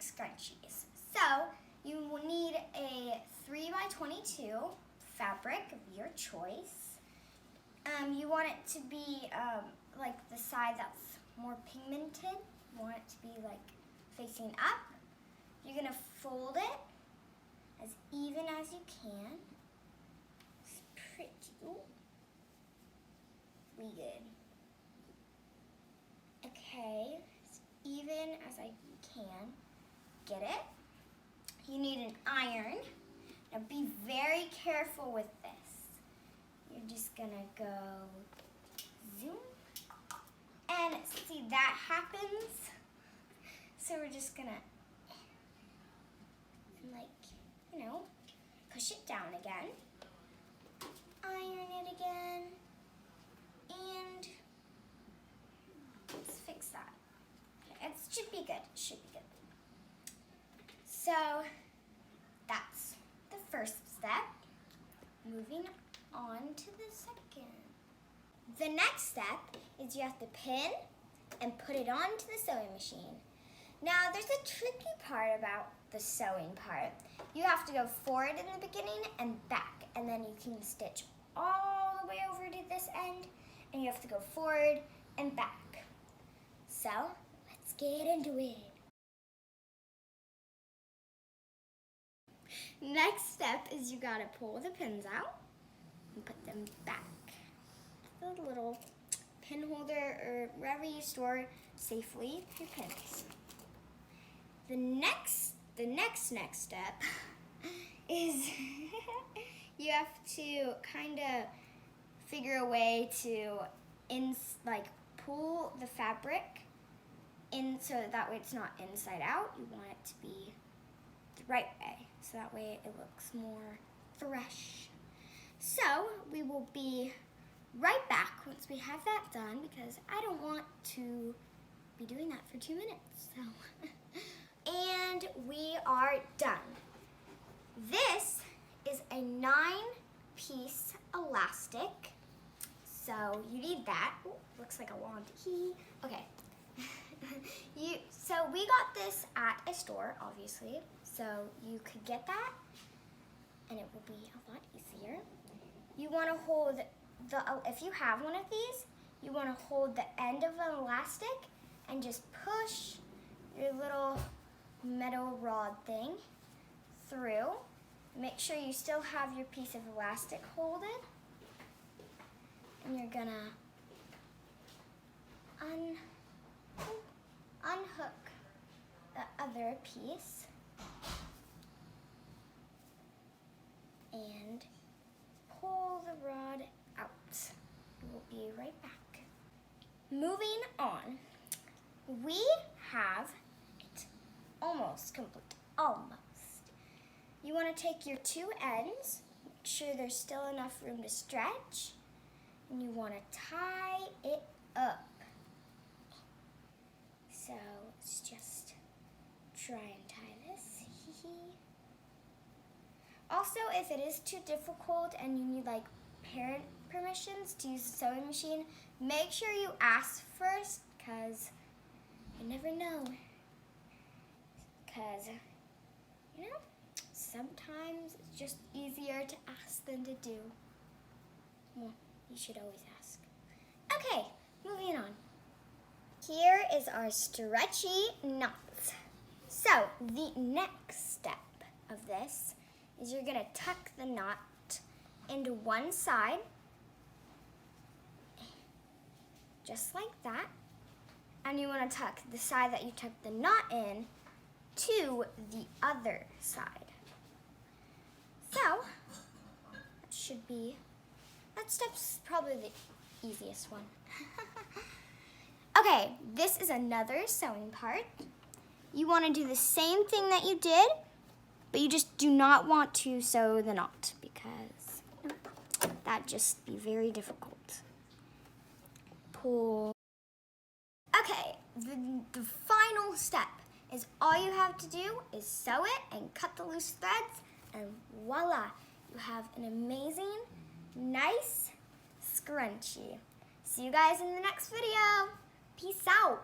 scrunchies. So you will need a 3x22 fabric of your choice. You want it to be like the side that's more pigmented. You want it to be like facing up. You're gonna fold it as even as you can. It's pretty. Ooh. We good. Okay, as even as I can. Get it? You need an iron. Now be very careful with this. You're just gonna go zoom. And see, that happens. So we're just gonna, push it down again. Iron it again. And let's fix that. Okay, it should be good. It should be good. So that's the first step. Moving on to the second. The next step is you have to pin and put it onto the sewing machine. Now there's a tricky part about the sewing part. You have to go forward in the beginning and back, and then you can stitch all the way over to this end, and you have to go forward and back. So let's get into it. Next step is you gotta pull the pins out and put them back. The little pin holder or wherever you store safely your pins. The next step is you have to kind of figure a way to pull the fabric in so that way it's not inside out. You want it to be the right way, so that way it looks more fresh. So we will be right back once we have that done, because I don't want to be doing that for 2 minutes. So, and we are done. This is a 9-piece elastic, so you need that. Ooh, looks like a wand. Okay. So we got this at a store, obviously, so you could get that, and it will be a lot easier. You want to hold if you have one of these, you want to hold the end of an elastic and just push your little metal rod thing through. Make sure you still have your piece of elastic holded, and you're gonna unhook the other piece and pull the rod out. We'll be right back. Moving on, we have it almost complete. Almost. You want to take your 2 ends, make sure there's still enough room to stretch, and you want to tie it up. So let's just try and tie this. Also, if it is too difficult and you need parent permissions to use the sewing machine, make sure you ask first, because you never know. Because, sometimes it's just easier to ask than to do. Well, you should always ask. Okay, moving on. Here is our stretchy knot. So the next step of this is you're gonna tuck the knot into one side, just like that. And you wanna tuck the side that you tucked the knot in to the other side. So, that step's probably the easiest one. Okay, this is another sewing part. You want to do the same thing that you did, but you just do not want to sew the knot, because that'd just be very difficult. Pull. Okay, the final step is all you have to do is sew it and cut the loose threads, and voila, you have an amazing, nice scrunchie. See you guys in the next video. Peace out.